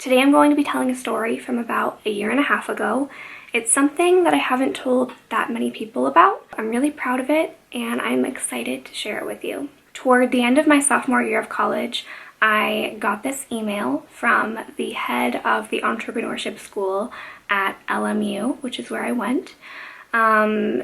Today I'm going to be telling a story from about a year and a half ago. It's something that I haven't told that many people about. I'm really proud of it and I'm excited to share it with you. Toward the end of my sophomore year of college, I got this email from the head of the entrepreneurship school at LMU, which is where I went,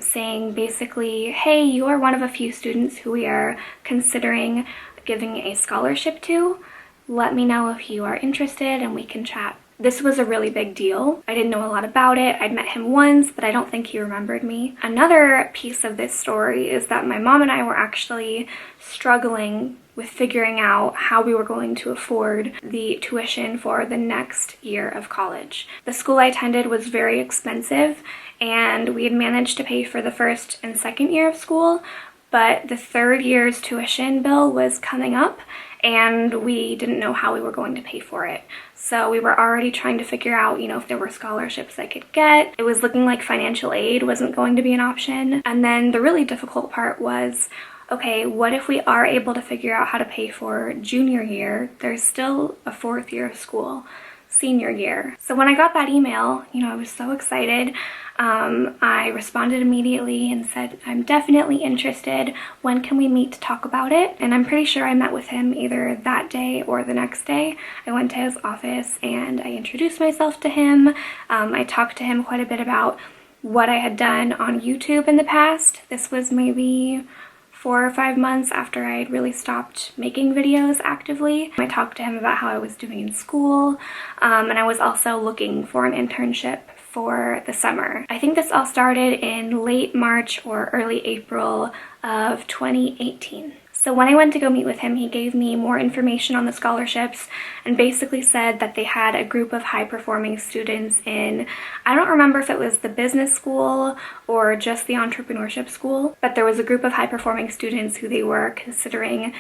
saying basically, hey, you are one of a few students who we are considering giving a scholarship to. Let me know if you are interested and we can chat. This was a really big deal. I didn't know a lot about it. I'd met him once, but I don't think he remembered me. Another piece of this story is that my mom and I were actually struggling with figuring out how we were going to afford the tuition for the next year of college. The school I attended was very expensive, and we had managed to pay for the first and second year of school, but the third year's tuition bill was coming up, and we didn't know how we were going to pay for it. So we were already trying to figure out, if there were scholarships I could get. It was looking like financial aid wasn't going to be an option. And then the really difficult part was, okay, what if we are able to figure out how to pay for junior year? There's still a fourth year of school, senior year. So when I got that email, I was so excited. I responded immediately and said, I'm definitely interested. When can we meet to talk about it? And I'm pretty sure I met with him either that day or the next day. I went to his office and I introduced myself to him. I talked to him quite a bit about what I had done on YouTube in the past. This was maybe 4 or 5 months after I had really stopped making videos actively. I talked to him about how I was doing in school, and I was also looking for an internship for the summer. I think this all started in late March or early April of 2018. So when I went to go meet with him, he gave me more information on the scholarships and basically said that they had a group of high-performing students in, I don't remember if it was the business school or just the entrepreneurship school, but there was a group of high-performing students who they were considering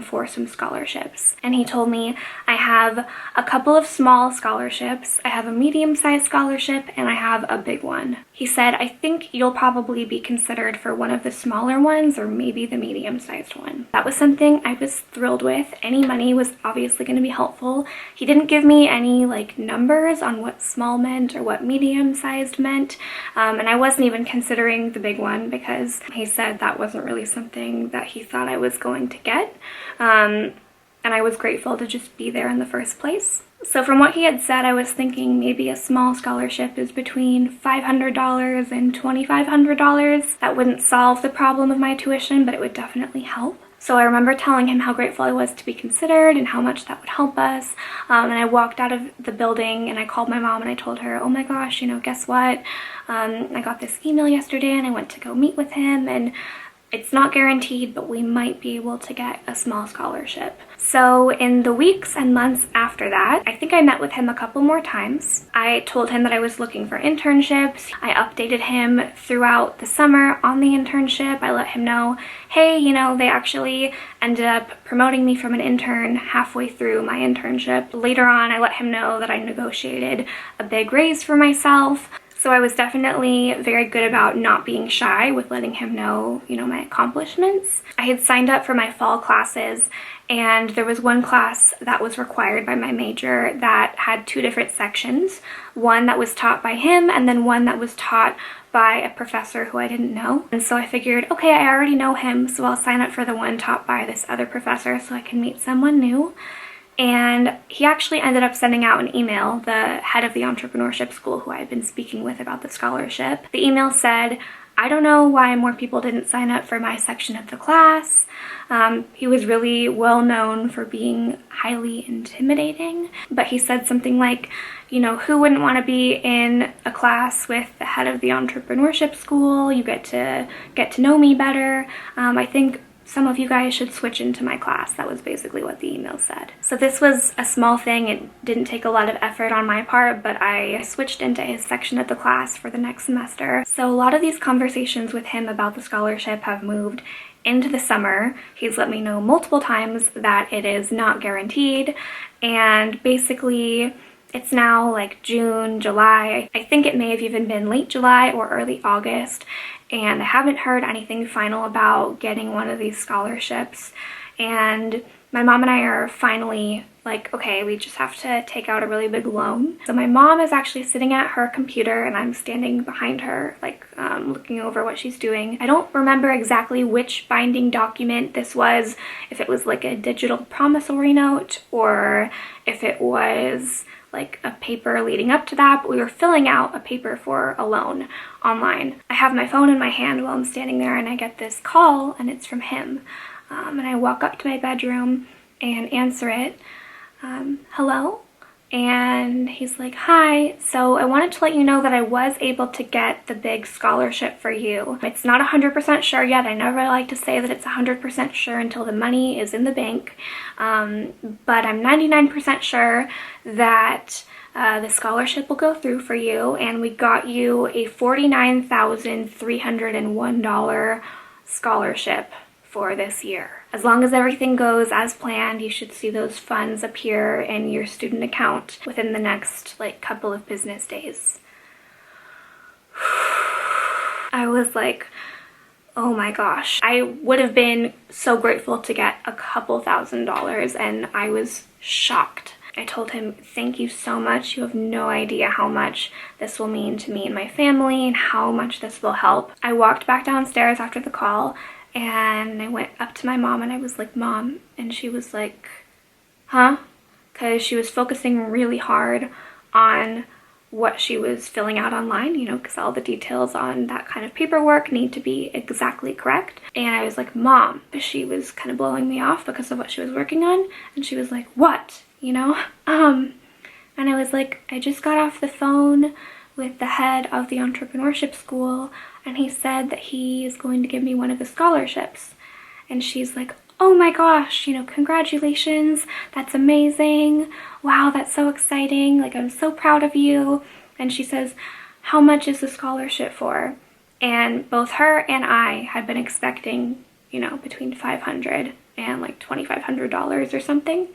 for some scholarships. And he told me, I have a couple of small scholarships, I have a medium-sized scholarship, and I have a big one. He said, I think you'll probably be considered for one of the smaller ones or maybe the medium-sized one. That was something I was thrilled with. Any money was obviously going to be helpful. He didn't give me any numbers on what small meant or what medium-sized meant, and I wasn't even considering the big one because he said that wasn't really something that he thought I was going to get. And I was grateful to just be there in the first place. So from what he had said, I was thinking maybe a small scholarship is between $500 and $2,500. That wouldn't solve the problem of my tuition, but it would definitely help. So I remember telling him how grateful I was to be considered and how much that would help us. And I walked out of the building and I called my mom and I told her, oh my gosh, guess what? I got this email yesterday and I went to go meet with him, and it's not guaranteed, but we might be able to get a small scholarship. So in the weeks and months after that, I think I met with him a couple more times. I told him that I was looking for internships. I updated him throughout the summer on the internship. I let him know, hey, they actually ended up promoting me from an intern halfway through my internship. Later on, I let him know that I negotiated a big raise for myself. So I was definitely very good about not being shy with letting him know, my accomplishments. I had signed up for my fall classes, and there was one class that was required by my major that had 2 different sections. One that was taught by him, and then one that was taught by a professor who I didn't know. And so I figured, okay, I already know him, so I'll sign up for the one taught by this other professor so I can meet someone new. And he actually ended up sending out an email, the head of the entrepreneurship school who I had been speaking with about the scholarship. The email said, I don't know why more people didn't sign up for my section of the class. He was really well known for being highly intimidating, but he said something like, who wouldn't want to be in a class with the head of the entrepreneurship school? You get to know me better. I think some of you guys should switch into my class. That was basically what the email said. So this was a small thing. It didn't take a lot of effort on my part, but I switched into his section of the class for the next semester. So a lot of these conversations with him about the scholarship have moved into the summer. He's let me know multiple times that it is not guaranteed, and basically it's now June, July. I think it may have even been late July or early August, and I haven't heard anything final about getting one of these scholarships. And my mom and I are finally like, okay, we just have to take out a really big loan. So my mom is actually sitting at her computer and I'm standing behind her, like looking over what she's doing. I don't remember exactly which binding document this was, if it was like a digital promissory note or if it was like a paper leading up to that, but we were filling out a paper for a loan online. I have my phone in my hand while I'm standing there and I get this call and it's from him. And I walk up to my bedroom and answer it. Hello? And he's like, hi, so I wanted to let you know that I was able to get the big scholarship for you. It's not 100% sure yet. I never like to say that it's 100% sure until the money is in the bank. But I'm 99% sure that the scholarship will go through for you, and we got you a $49,301 scholarship for this year. As long as everything goes as planned, you should see those funds appear in your student account within the next couple of business days. I was like, oh my gosh. I would have been so grateful to get a couple $1,000s and I was shocked. I told him, thank you so much. You have no idea how much this will mean to me and my family and how much this will help. I walked back downstairs after the call and I went up to my mom and I was like, Mom, and she was like, huh? Because she was focusing really hard on what she was filling out online, because all the details on that kind of paperwork need to be exactly correct. And I was like, Mom, she was kind of blowing me off because of what she was working on. And she was like, what? And I was like, I just got off the phone with the head of the entrepreneurship school and he said that he is going to give me one of the scholarships. And she's like, oh my gosh, congratulations, that's amazing. Wow, that's so exciting. I'm so proud of you. And she says, how much is the scholarship for? And both her and I had been expecting, between $500 and $2,500 or something.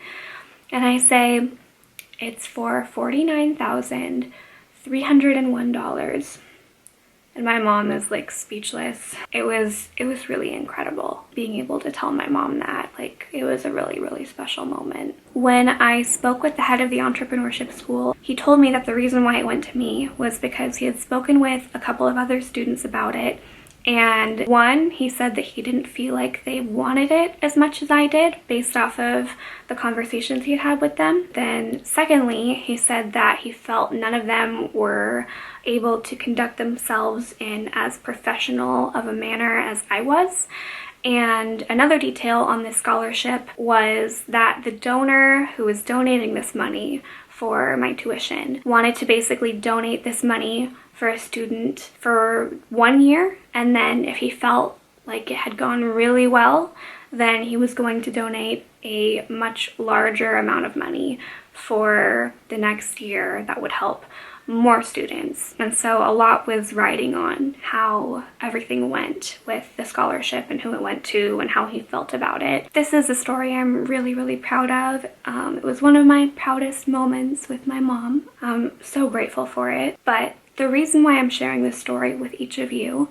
And I say, it's for $49,301. And my mom is speechless. It was really incredible being able to tell my mom that. It was a really, really special moment. When I spoke with the head of the entrepreneurship school, he told me that the reason why it went to me was because he had spoken with a couple of other students about it. And one, he said that he didn't feel like they wanted it as much as I did based off of the conversations he had had with them. Then secondly, he said that he felt none of them were able to conduct themselves in as professional of a manner as I was. And another detail on this scholarship was that the donor who was donating this money for my tuition wanted to basically donate this money for a student for 1 year, and then if he felt like it had gone really well, then he was going to donate a much larger amount of money for the next year that would help more students. And so a lot was riding on how everything went with the scholarship and who it went to and how he felt about it. This is a story I'm really, really proud of. It was one of my proudest moments with my mom. I'm so grateful for it. But the reason why I'm sharing this story with each of you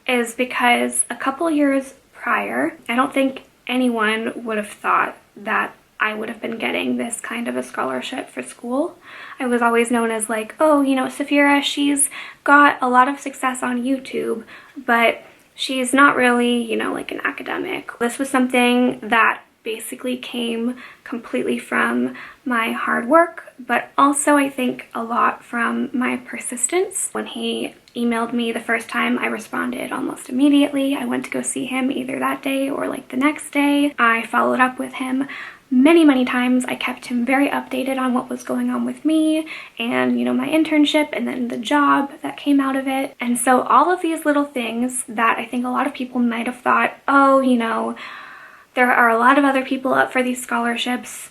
is because a couple years prior, I don't think anyone would have thought that I would have been getting this kind of a scholarship for school. I was always known as Saphira, she's got a lot of success on YouTube, but she's not really, an academic. This was something that basically came completely from my hard work, but also I think a lot from my persistence. When he emailed me the first time, I responded almost immediately. I went to go see him either that day or the next day. I followed up with him many, many times. I kept him very updated on what was going on with me and, my internship and then the job that came out of it. And so all of these little things that I think a lot of people might have thought, oh, there are a lot of other people up for these scholarships.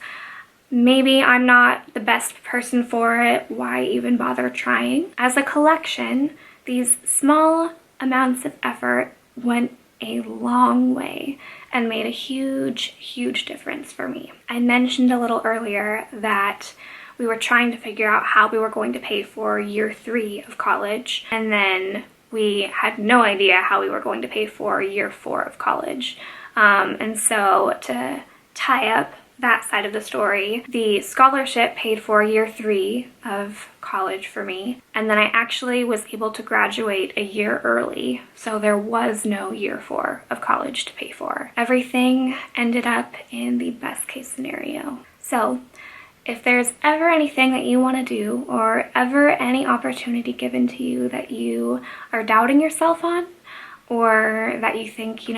Maybe I'm not the best person for it. Why even bother trying? As a collection, these small amounts of effort went a long way and made a huge, huge difference for me. I mentioned a little earlier that we were trying to figure out how we were going to pay for year 3 of college, and then we had no idea how we were going to pay for year 4 of college. And so to tie up that side of the story, the scholarship paid for year 3 of college for me, and then I actually was able to graduate a year early, so there was no year 4 of college to pay for. Everything ended up in the best case scenario. So if there's ever anything that you want to do, or ever any opportunity given to you that you are doubting yourself on, or that you think,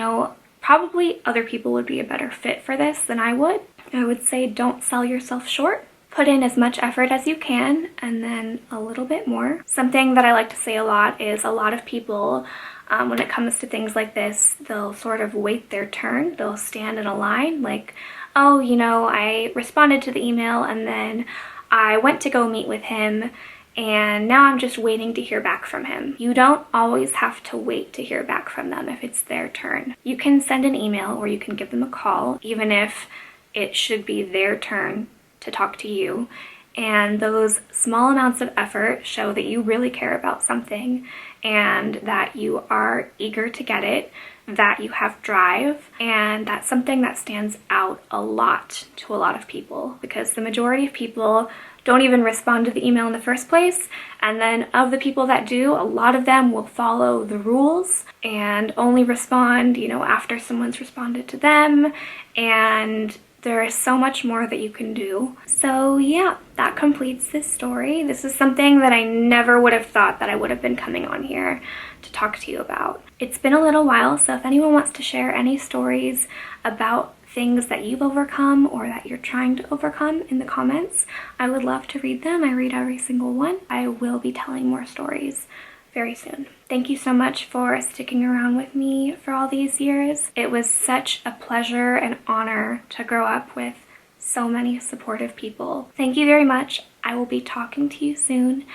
probably other people would be a better fit for this than I would say don't sell yourself short. Put in as much effort as you can, and then a little bit more. Something that I like to say a lot is a lot of people, when it comes to things like this, they'll sort of wait their turn. They'll stand in a line like, oh, I responded to the email and then I went to go meet with him and now I'm just waiting to hear back from him. You don't always have to wait to hear back from them if it's their turn. You can send an email or you can give them a call, even if it should be their turn to talk to you. And those small amounts of effort show that you really care about something and that you are eager to get it, that you have drive, and that's something that stands out a lot to a lot of people, because the majority of people don't even respond to the email in the first place, and then of the people that do, a lot of them will follow the rules and only respond, after someone's responded to them, and there is so much more that you can do. So yeah, that completes this story. This is something that I never would have thought that I would have been coming on here to talk to you about. It's been a little while, so if anyone wants to share any stories about things that you've overcome or that you're trying to overcome in the comments, I would love to read them. I read every single one. I will be telling more stories very soon. Thank you so much for sticking around with me for all these years. It was such a pleasure and honor to grow up with so many supportive people. Thank you very much. I will be talking to you soon,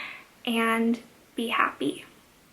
and be happy.